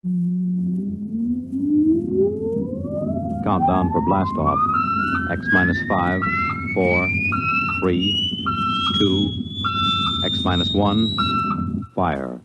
Countdown for blast off. X minus 5, 4, 3, 2, X minus 1, fire.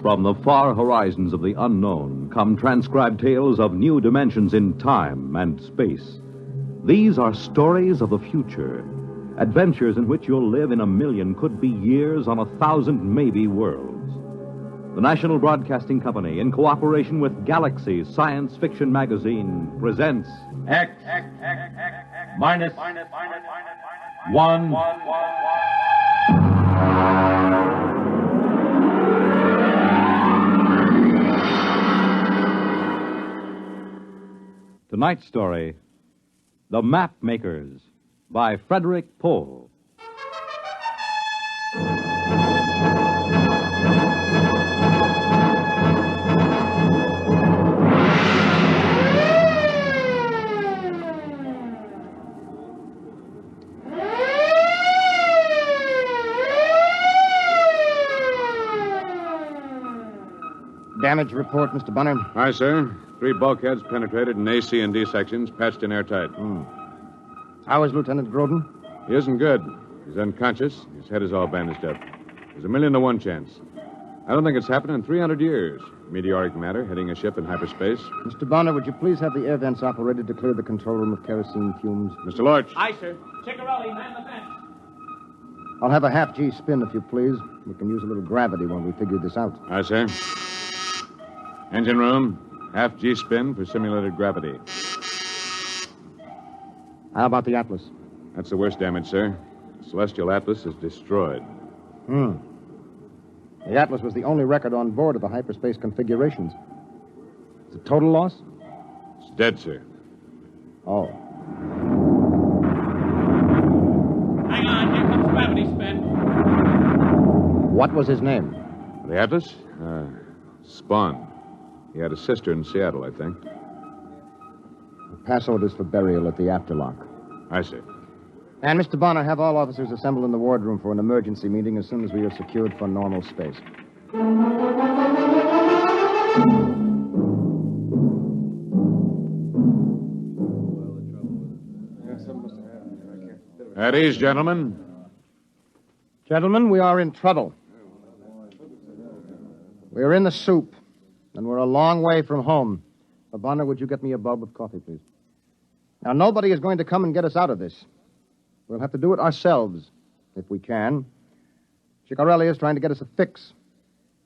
From the far horizons of the unknown come transcribed tales of new dimensions in time and space. These are stories of the future, adventures in which you'll live in a million, could be years, on 1,000 maybe worlds. The National Broadcasting Company, in cooperation with Galaxy Science Fiction Magazine, presents X minus 1. tonight's story, The Mapmakers, by Frederik Pohl. Damage report, Mr. Bunner. Aye, sir. 3 bulkheads penetrated in A, C, and D sections, patched in airtight. How is Lieutenant Groden? He isn't good. He's unconscious. His head is all bandaged up. There's 1,000,000 to 1 chance. I don't think it's happened in 300 years. Meteoric matter hitting a ship in hyperspace. Mr. Bonner, would you please have the air vents operated to clear the control room of kerosene fumes? Mr. Lorch. Aye, sir. Ciccarelli, man the fence. I'll have a half-G spin, if you please. We can use a little gravity when we figure this out. Aye, sir. Engine room, half G spin for simulated gravity. How about the Atlas? That's the worst damage, sir. The Celestial Atlas is destroyed. The Atlas was the only record on board of the hyperspace configurations. Is it total loss? It's dead, sir. Oh. Hang on, here comes gravity spin. What was his name? The Atlas? Spawn. He had a sister in Seattle, I think. Pass orders for burial at the afterlock. Aye, sir. And, Mr. Bonner, have all officers assemble in the wardroom for an emergency meeting as soon as we are secured for normal space. At ease, gentlemen. Gentlemen, we are in trouble. We are in the soup, and we're a long way from home. Bonner, would you get me a bulb of coffee, please? Now, nobody is going to come and get us out of this. We'll have to do it ourselves, if we can. Ciccarelli is trying to get us a fix.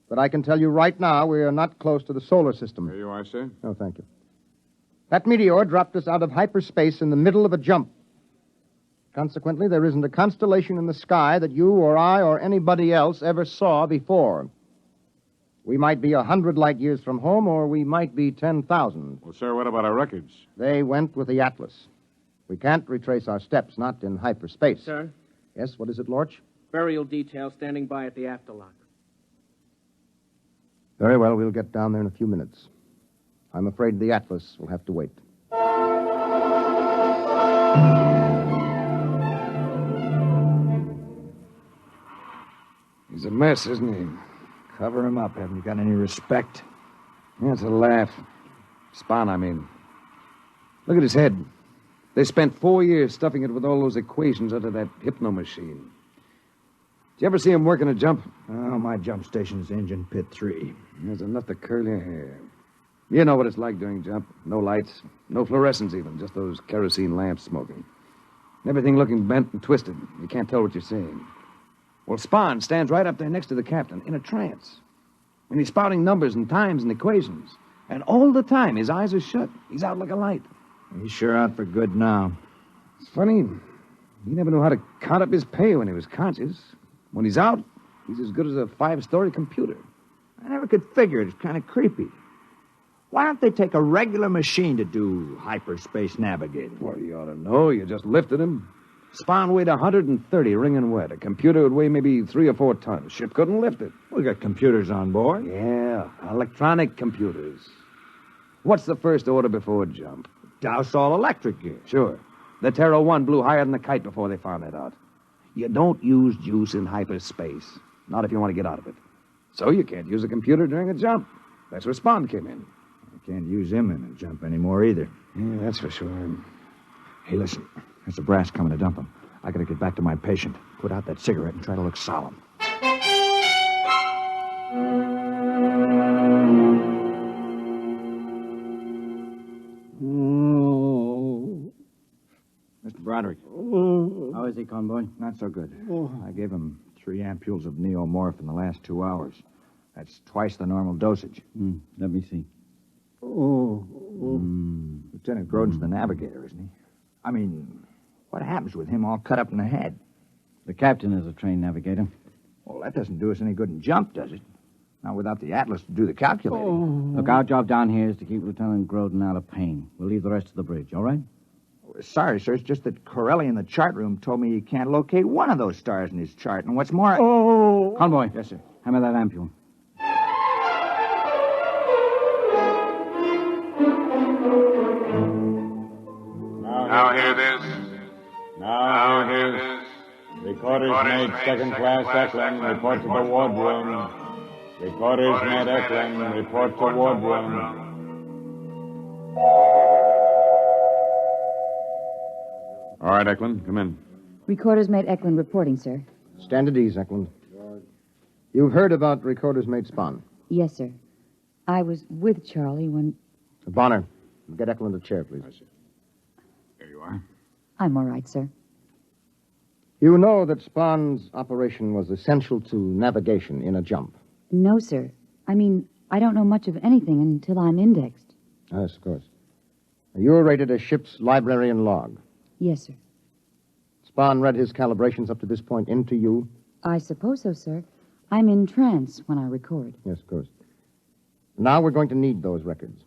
But I can tell you right now, we are not close to the solar system. Here you are, sir. No, thank you. That meteor dropped us out of hyperspace in the middle of a jump. Consequently, there isn't a constellation in the sky that you or I or anybody else ever saw before. We might be 100 light years from home, or we might be 10,000. Well, sir, what about our records? They went with the Atlas. We can't retrace our steps, not in hyperspace. Sir, Yes, what is it, Lorch? burial detail standing by at the afterlock. Very well, we'll get down there in a few minutes. I'm afraid the Atlas will have to wait. He's a mess, isn't he? Cover him up. Haven't you got any respect? That's a laugh. Spawn, I mean. Look at his head. They spent 4 years stuffing it with all those equations under that hypno machine. Did you ever see him working a jump? Oh, my jump station's engine pit 3. There's enough to curl your hair. You know what it's like doing jump. No lights, no fluorescence even, just those kerosene lamps smoking. Everything looking bent and twisted. You can't tell what you're seeing. Well, Spawn stands right up there next to the captain in a trance. And he's spouting numbers and times and equations. And all the time, his eyes are shut. He's out like a light. He's sure out for good now. It's funny. He never knew how to count up his pay when he was conscious. When he's out, he's as good as a 5-story computer. I never could figure it. It's kind of creepy. Why don't they take a regular machine to do hyperspace navigating? Well, you ought to know. You just lifted him. Spawn weighed 130, wringing wet. A computer would weigh maybe 3 or 4 tons. Ship couldn't lift it. We got computers on board. Yeah, electronic computers. What's the first order before jump? Douse all electric gear. Sure. The Terra 1 blew higher than the kite before they found that out. You don't use juice in hyperspace. Not if you want to get out of it. So you can't use a computer during a jump. That's where Spawn came in. I can't use him in a jump anymore either. Yeah, that's for sure. Hey, listen. There's a brass coming to dump him. I gotta get back to my patient. Put out that cigarette and try to look solemn. Mr. Broderick. How is he, convoy? Not so good. I gave him 3 ampules of neomorph in the last 2 hours. That's twice the normal dosage. Let me see. Lieutenant Grodin's the navigator, isn't he? I mean, what happens with him all cut up in the head? The captain is a trained navigator. Well, that doesn't do us any good in jump, does it? Not without the Atlas to do the calculating. Look, our job down here is to keep Lieutenant Grodin out of pain. We'll leave the rest to the bridge, all right? Sorry, sir. It's just that Corelli in the chart room told me he can't locate one of those stars in his chart. And what's more... Convoy. Yes, sir. Hammer that ampule. Now hear this. Now hear this. Recorders made second class Eklund, report to the wardroom. Recorders made Eklund, report to wardroom. All right, Eklund, come in. Recorders mate Eklund reporting, sir. Stand at ease, Eklund. You've heard about Recorder's mate Spawn. Yes, sir. I was with Charlie when... Bonner, get Eklund a chair, please. Here you are. I'm all right, sir. You know that Spawn's operation was essential to navigation in a jump. No, sir. I mean, I don't know much of anything until I'm indexed. Yes, of course. You're rated as ship's librarian log. Yes, sir. Spawn read his calibrations up to this point into you? I suppose so, sir. I'm in trance when I record. Yes, of course. Now we're going to need those records.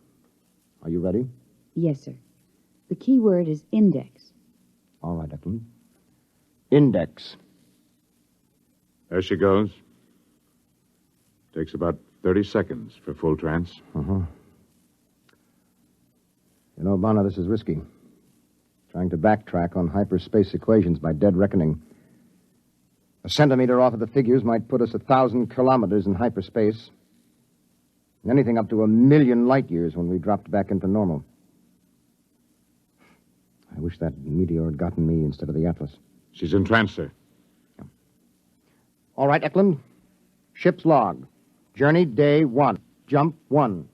Are you ready? Yes, sir. The key word is index. All right, Eklund. Index. There she goes. Takes about 30 seconds for full trance. Uh-huh. You know, Bonner, this is risky. Trying to backtrack on hyperspace equations by dead reckoning. A centimeter off of the figures might put us 1,000 kilometers in hyperspace. Anything up to 1,000,000 light years when we dropped back into normal. I wish that meteor had gotten me instead of the Atlas. She's in trance, sir. All right, Eklund. Ship's log. Journey day 1. Jump 1.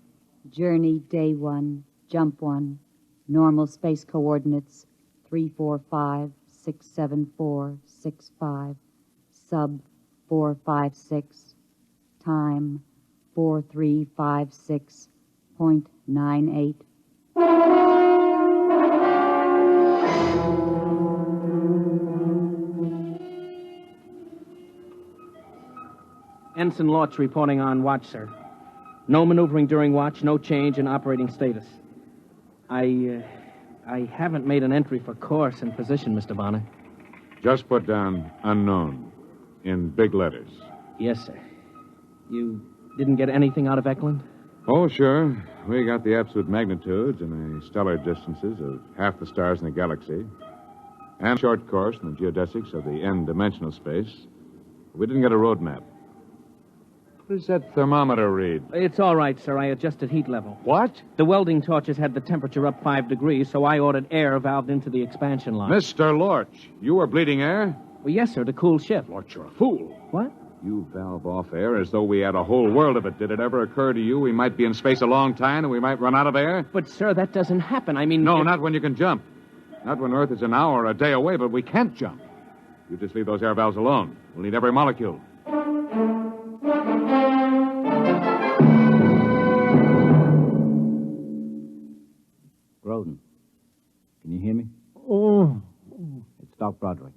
Journey day 1, jump 1. Normal space coordinates 345 674 65. Sub 456. Time 4356.98. Ensign Lortz reporting on watch, sir. No maneuvering during watch, no change in operating status. I haven't made an entry for course and position, Mr. Bonner. Just put down unknown in big letters. Yes, sir. You didn't get anything out of Eklund? Oh, sure. We got the absolute magnitudes and the stellar distances of half the stars in the galaxy, and short course in the geodesics of the n-dimensional space. We didn't get a road map. What does that thermometer read? It's all right, sir. I adjusted heat level. What? The welding torches had the temperature up 5 degrees, so I ordered air valved into the expansion line. Mr. Lorch, you were bleeding air? Well, yes, sir, to cool ship. Lorch, you're a fool. What? You valve off air as though we had a whole world of it. Did it ever occur to you we might be in space a long time and we might run out of air? But, sir, that doesn't happen. I mean... No, not when you can jump. Not when Earth is an hour or a day away, but we can't jump. You just leave those air valves alone. We'll need every molecule. Grodin, can you hear me? Oh. It's Doc Broderick.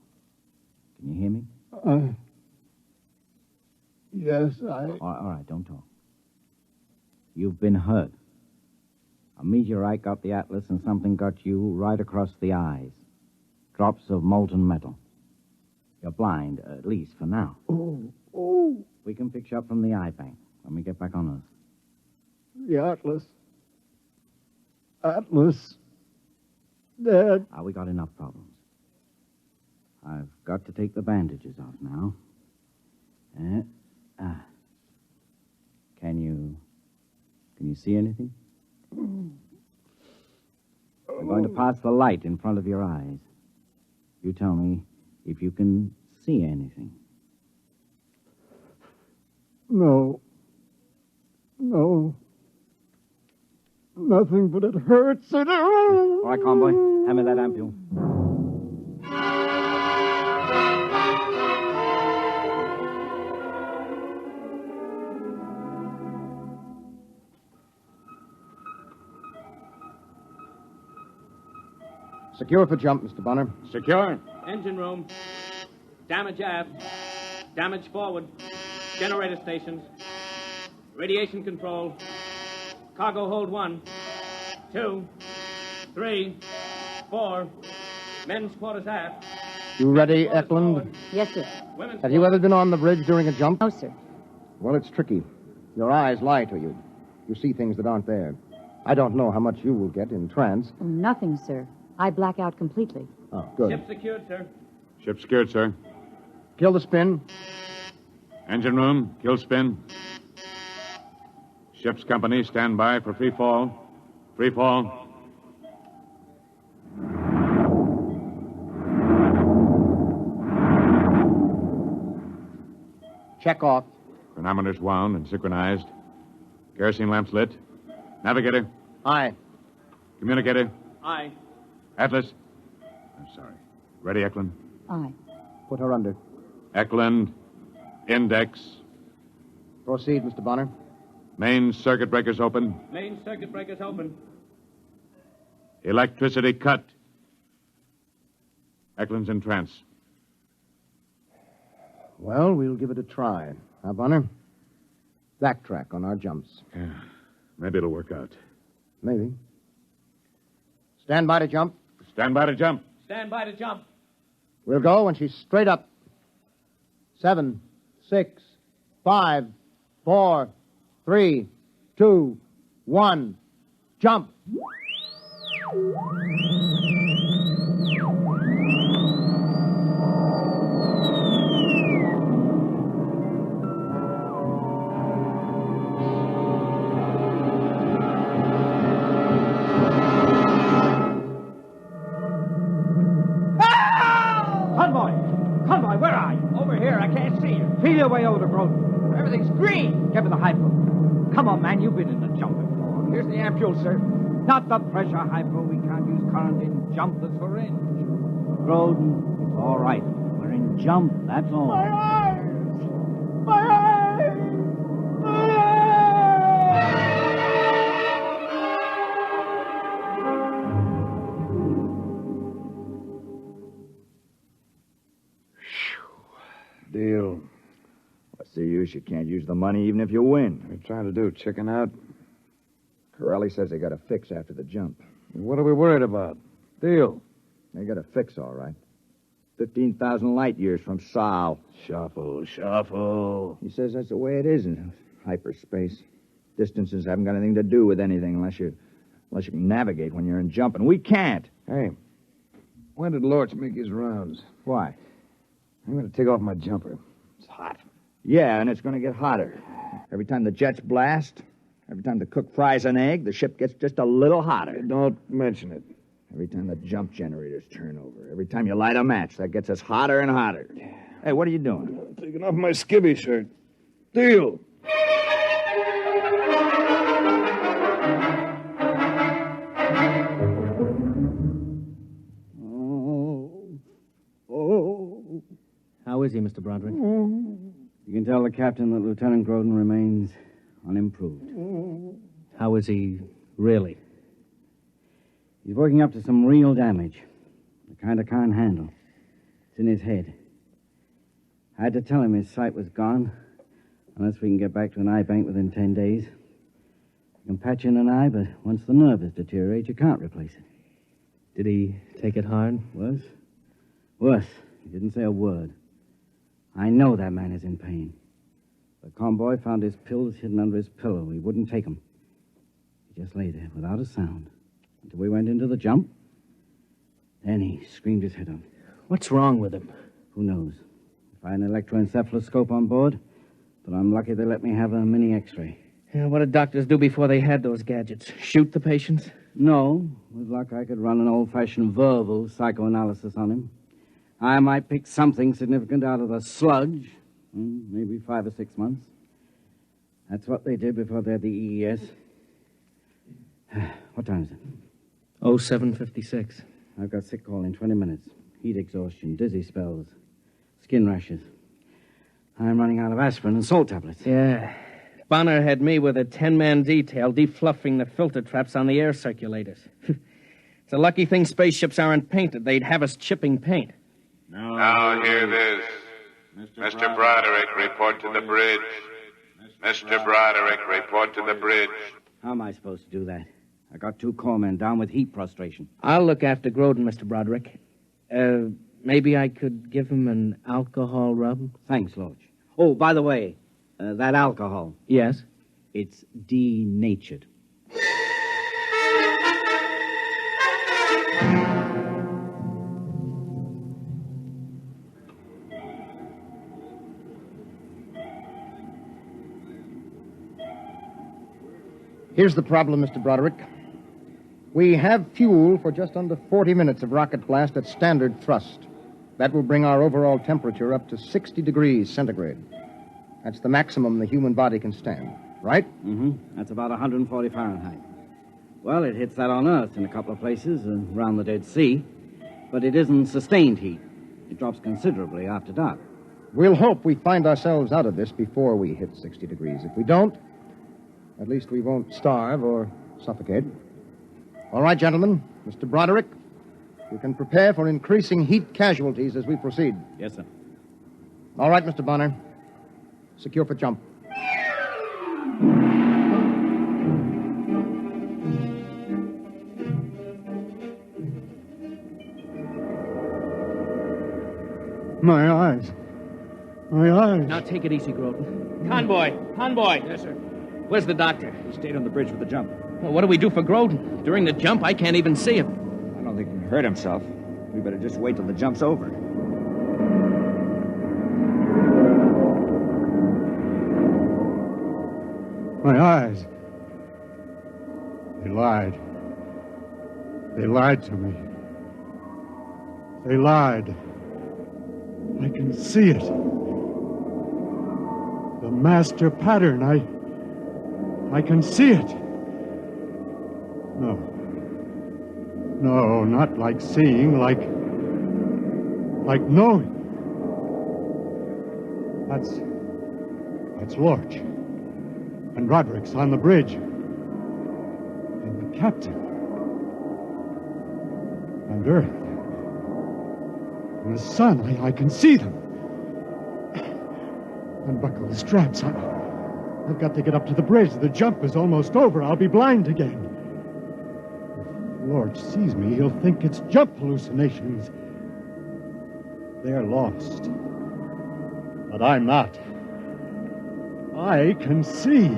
Can you hear me? Yes, All right, don't talk. You've been hurt. A meteorite got the Atlas and something got you right across the eyes. Drops of molten metal. You're blind, at least for now. Oh, We can fix you up from the eye bank when we get back on Earth. the Atlas. Atlas. Dad. We got enough problems. I've got to take the bandages off now. Can you see anything? We're going to pass the light in front of your eyes. You tell me if you can see anything. No. Nothing, but it hurts. All right, convoy. Hand me that ampule. Secure for jump, Mr. Bonner. Secure. Engine room. Damage aft. Damage forward. Generator stations. Radiation control. Cargo hold 1, 2, 3, 4. Men's quarters aft. You ready, Eklund? Yes, sir. Women's Have you ever been on the bridge during a jump? No, sir. Well, it's tricky. Your eyes lie to you. You see things that aren't there. I don't know how much you will get in trance. Oh, nothing, sir. I black out completely. Oh, good. Ship secured, sir. Ship secured, sir. Kill the spin. Engine room, kill spin. Ship's company, stand by for free fall. Free fall. Check off. Chronometers wound and synchronized. Kerosene lamps lit. Navigator. Aye. Communicator. Aye. Atlas. I'm sorry. Ready, Eklund? Aye. Put her under. Eklund. Index. Proceed, Mr. Bonner. Main circuit breakers open. Main circuit breakers open. Electricity cut. Eklund's in trance. Well, we'll give it a try. Now, Bonner, backtrack on our jumps. Yeah. Maybe it'll work out. Maybe. Stand by to jump. Stand by to jump. Stand by to jump. We'll go when she's straight up. 7, 6, 5, 4, 3, 2, 1. Jump. Convoy, where are you? Over here. I can't see you. Feel your way over to Groton. Everything's green. Get me the hypo. Come on, man. You've been in the jump before. Here's the ampule, sir. Not the pressure hypo. We can't use current in jump. The syringe. Groden, it's all right. We're in jump, that's all. My eyes! My eyes! My eyes! Deal. What's the use? You can't use the money even if you win. What are you trying to do, chicken out? Corelli says they got a fix after the jump. What are we worried about? Deal. They got a fix, all right. 15,000 light years from Sal. Shuffle. He says that's the way it is in hyperspace. Distances haven't got anything to do with anything unless you can navigate when you're in jump, and we can't. Hey, when did Lorch make his rounds? Why? I'm going to take off my jumper. It's hot. Yeah, and it's going to get hotter. Every time the jets blast, every time the cook fries an egg, the ship gets just a little hotter. Don't mention it. Every time the jump generators turn over, every time you light a match, that gets us hotter and hotter. Hey, what are you doing? I'm taking off my skivvy shirt. Deal. How is he, Mr. Broderick? You can tell the captain that Lieutenant Groden remains unimproved. How is he really? He's working up to some real damage. The kind I can't handle. It's in his head. I had to tell him his sight was gone, unless we can get back to an eye bank within 10 days. You can patch in an eye, but once the nerve has deteriorated, you can't replace it. Did he take it hard? Worse? Worse. He didn't say a word. I know that man is in pain. The convoy found his pills hidden under his pillow. He wouldn't take them. He just lay there without a sound until we went into the jump. Then he screamed his head off. What's wrong with him? Who knows? If I had an electroencephaloscope on board, but I'm lucky they let me have a mini X-ray. Yeah, what did doctors do before they had those gadgets? Shoot the patients? No. With luck, I could run an old-fashioned verbal psychoanalysis on him. I might pick something significant out of the sludge. Maybe 5 or 6 months. That's what they did before they had the EES. What time is it? 07:56. I've got sick call in 20 minutes. Heat exhaustion, dizzy spells, skin rashes. I'm running out of aspirin and salt tablets. Yeah. Bonner had me with a 10-man detail defluffing the filter traps on the air circulators. It's a lucky thing spaceships aren't painted. They'd have us chipping paint. Now hear this. Mr. Broderick, report to the bridge. Mr. Broderick, report to the bridge. How am I supposed to do that? I got 2 corpsmen down with heat prostration. I'll look after Groden, Mr. Broderick. Maybe I could give him an alcohol rub? Thanks, Lodge. Oh, by the way, that alcohol. Yes? It's denatured. Here's the problem, Mr. Broderick. We have fuel for just under 40 minutes of rocket blast at standard thrust. That will bring our overall temperature up to 60 degrees centigrade. That's the maximum the human body can stand, right? Mm-hmm. That's about 140 Fahrenheit. Well, it hits that on Earth in a couple of places around the Dead Sea, but it isn't sustained heat. It drops considerably after dark. We'll hope we find ourselves out of this before we hit 60 degrees. If we don't, at least we won't starve or suffocate. All right, gentlemen. Mr. Broderick, you can prepare for increasing heat casualties as we proceed. Yes, sir. All right, Mr. Bonner. Secure for jump. My eyes. My eyes. Now take it easy, Groden. Convoy. Yes, sir. Where's the doctor? He stayed on the bridge with the jump. Well, what do we do for Groden? During the jump, I can't even see him. I don't think he can hurt himself. We better just wait till the jump's over. My eyes. They lied. They lied to me. They lied. I can see it. The master pattern. I can see it. No, not like seeing, like knowing. That's Lorch. And Roderick's on the bridge. And the captain. And Earth. And the sun. I can see them. Unbuckle the straps. I've got to get up to the bridge. The jump is almost over. I'll be blind again. If Lorch sees me, he'll think it's jump hallucinations. They're lost. But I'm not. I can see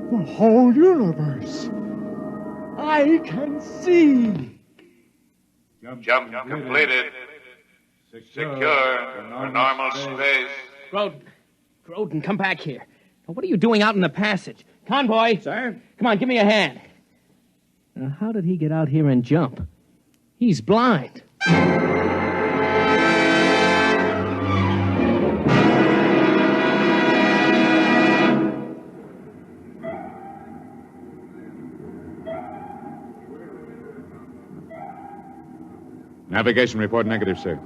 the whole universe. I can see. Jump completed. Secure for normal space. Groden, come back here. Now, what are you doing out in the passage? Convoy! Sir? Come on, give me a hand. Now, how did he get out here and jump? He's blind. Navigation report negative, sir.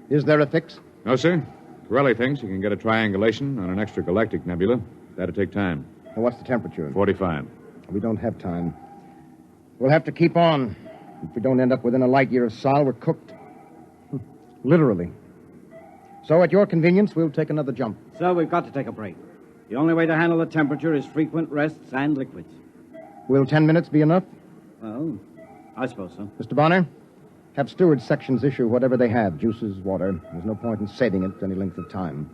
Is there a fix? No, sir. Corelli thinks he can get a triangulation on an extragalactic nebula. That'll take time. And what's the temperature? 45. We don't have time. We'll have to keep on. If we don't end up within a light year of Sol, we're cooked. Literally. So, at your convenience, we'll take another jump. So we've got to take a break. The only way to handle the temperature is frequent rests and liquids. Will 10 minutes be enough? Well, I suppose so. Mr. Bonner, have steward sections issue whatever they have, juices, water. There's no point in saving it any length of time.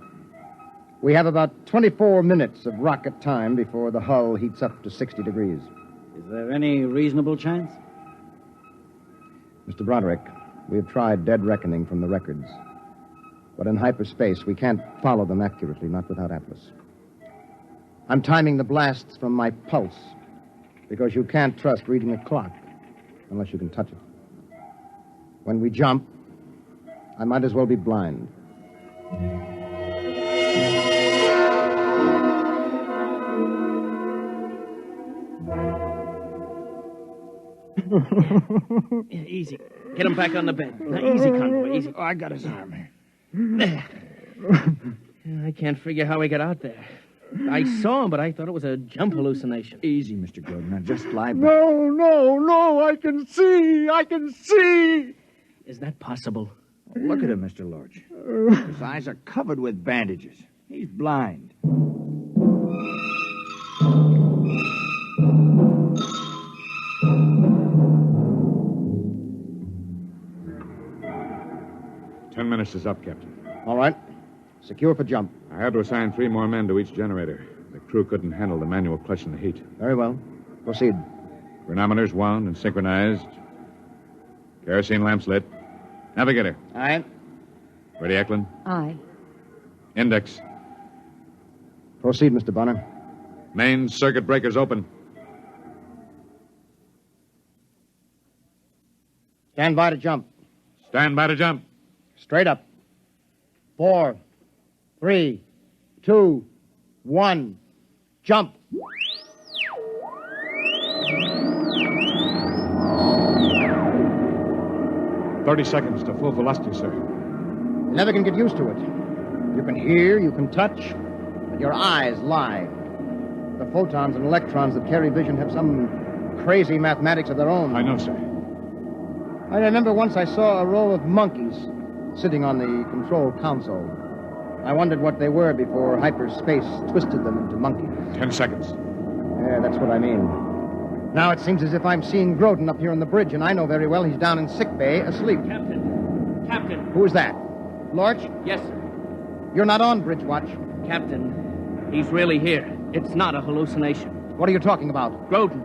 We have about 24 minutes of rocket time before the hull heats up to 60 degrees. Is there any reasonable chance? Mr. Broderick, we have tried dead reckoning from the records. But in hyperspace, we can't follow them accurately, not without Atlas. I'm timing the blasts from my pulse, because you can't trust reading a clock unless you can touch it. When we jump, I might as well be blind. Easy. Get him back on the bed. Now, easy, Convoy, easy. Oh, I got his arm here. There. I can't figure how he got out there. I saw him, but I thought it was a jump hallucination. Easy, Mr. Gordon. Now, just lie back. No, I can see. Is that possible? Oh, look at him, Mr. Lorch. His eyes are covered with bandages. He's blind. Ten minutes is up, Captain. All right. Secure for jump. I had to assign 3 more men to each generator. The crew couldn't handle the manual clutch in the heat. Very well. Proceed. Chronometers wound and synchronized. Kerosene lamps lit. Navigator. Aye. Ready, Eklund? Aye. Index. Proceed, Mr. Bonner. Main circuit breakers open. Stand by to jump. Stand by to jump. Straight up. 4, 3, 2, 1. Jump. "30 seconds to full velocity, sir. You never can get used to it. You can hear, you can touch, but your eyes lie. The photons and electrons that carry vision have some crazy mathematics of their own. I know, sir. I remember once I saw a row of monkeys sitting on the control console. I wondered what they were before hyperspace twisted them into monkeys. 10 seconds. Yeah, that's what I mean. Now it seems as if I'm seeing Groden up here on the bridge, and I know very well he's down in sick bay asleep. Captain. Who is that? Lorch? Yes, sir. You're not on bridge watch. Captain, he's really here. It's not a hallucination. What are you talking about? Groden.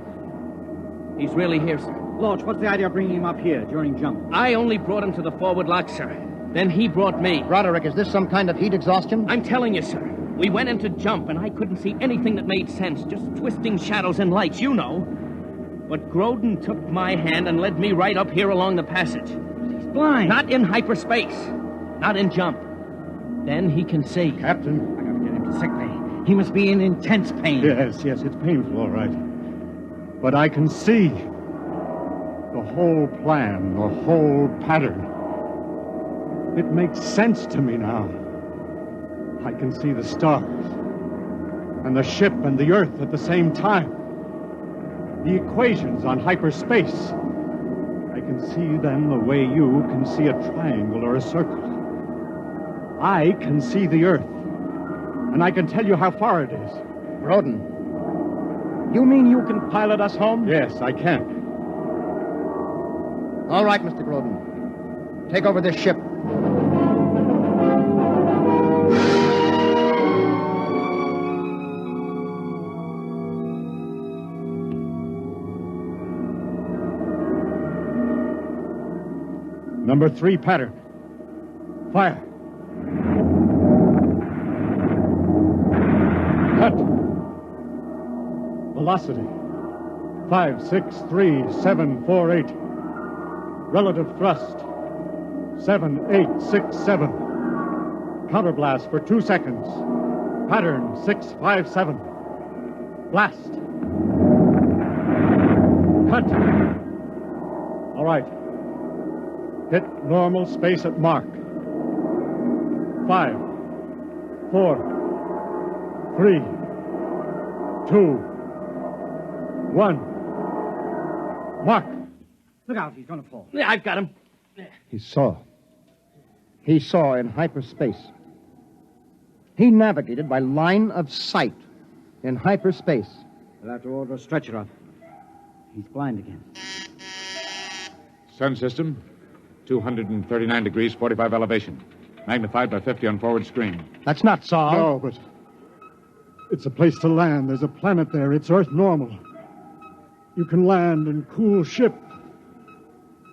He's really here, sir. Lorch, what's the idea of bringing him up here during jump? I only brought him to the forward lock, sir. Then he brought me. Broderick, is this some kind of heat exhaustion? I'm telling you, sir. We went into jump, and I couldn't see anything that made sense. Just twisting shadows and lights, you know. But Groden took my hand and led me right up here along the passage. He's blind. Not in hyperspace. Not in jump. Then he can see. Captain. I gotta get him to sick bay. He must be in intense pain. Yes, it's painful, all right. But I can see the whole plan, the whole pattern. It makes sense to me now. I can see the stars and the ship and the Earth at the same time. The equations on hyperspace. I can see them the way you can see a triangle or a circle. I can see the Earth, and I can tell you how far it is. Groden, you mean you can pilot us home? Yes, I can. All right, Mr. Groden. Take over this ship. Number 3 pattern. Fire. Cut. Velocity. 563,748. Relative thrust. 7,867. Counterblast for 2 seconds. Pattern 657. Blast. Cut. All right. Hit normal space at mark. 5, 4, 3, 2, 1. Mark. Look out, he's gonna fall. Yeah, I've got him. He saw. He saw in hyperspace. He navigated by line of sight in hyperspace. We'll have to order a stretcher up. He's blind again. Sun system, 239 degrees, 45 elevation. Magnified by 50 on forward screen. That's not Saul. No, but it's a place to land. There's a planet there. It's Earth normal. You can land and cool ship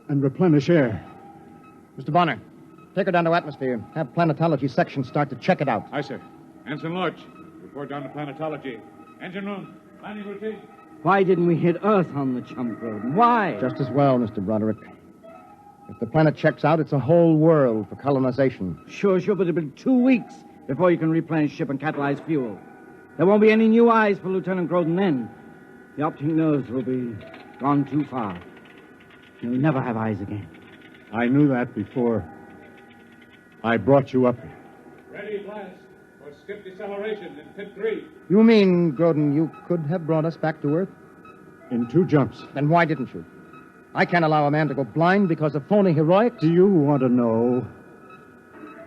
and replenish air. Mr. Bonner, take her down to atmosphere. Have planetology section start to check it out. Aye, sir. Ensign Lodge, report down to planetology. Engine room, landing routine. Why didn't we hit Earth on the jump, Groden? Why? Just as well, Mr. Broderick. If the planet checks out, it's a whole world for colonization. Sure, but it'll be 2 weeks before you can replenish ship and catalyze fuel. There won't be any new eyes for Lieutenant Groden then. The optic nerves will be gone too far. He'll never have eyes again. I knew that before I brought you up here. Ready, blast, for skip deceleration in pit 3. You mean, Groden, you could have brought us back to Earth? In 2 jumps. Then why didn't you? I can't allow a man to go blind because of phony heroics. Do you want to know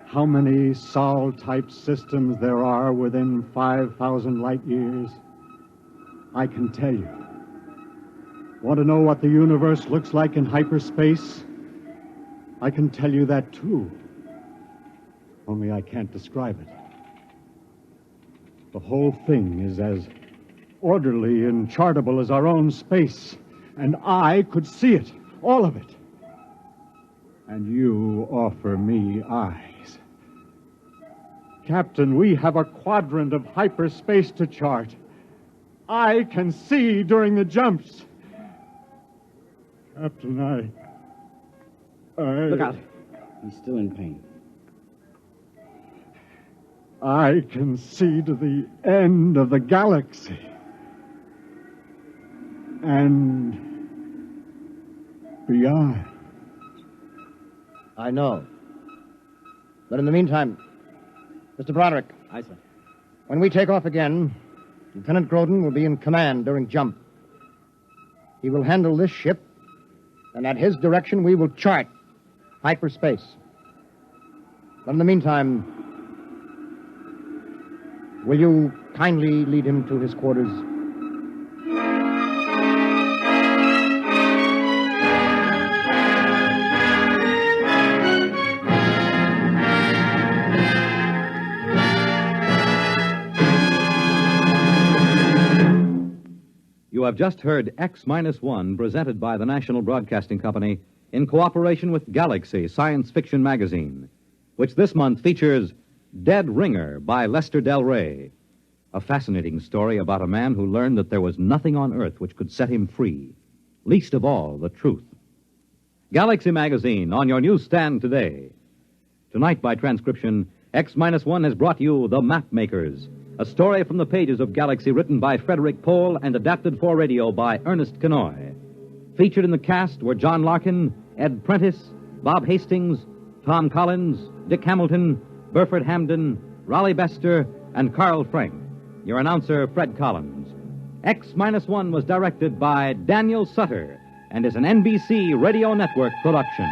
how many Sol-type systems there are within 5,000 light years? I can tell you. Want to know what the universe looks like in hyperspace? I can tell you that, too. Only I can't describe it. The whole thing is as orderly and chartable as our own space. And I could see it, all of it. And you offer me eyes. Captain, we have a quadrant of hyperspace to chart. I can see during the jumps. Captain, I... Look out. He's still in pain. I can see to the end of the galaxy. And beyond. I know. But in the meantime, Mr. Broderick. Aye, sir. When we take off again, Lieutenant Groden will be in command during jump. He will handle this ship, and at his direction we will chart hyperspace. But in the meantime, will you kindly lead him to his quarters? You have just heard X-1 presented by the National Broadcasting Company in cooperation with Galaxy Science Fiction Magazine, which this month features Dead Ringer by Lester Del Rey, a fascinating story about a man who learned that there was nothing on Earth which could set him free, least of all the truth. Galaxy Magazine on your newsstand today. Tonight, by transcription, X-1 has brought you The Mapmakers, a story from the pages of Galaxy written by Frederik Pohl and adapted for radio by Ernest Kenoy. Featured in the cast were John Larkin, Ed Prentice, Bob Hastings, Tom Collins, Dick Hamilton, Burford Hamden, Raleigh Bester, and Carl Frank. Your announcer, Fred Collins. X-1 was directed by Daniel Sutter and is an NBC Radio Network production.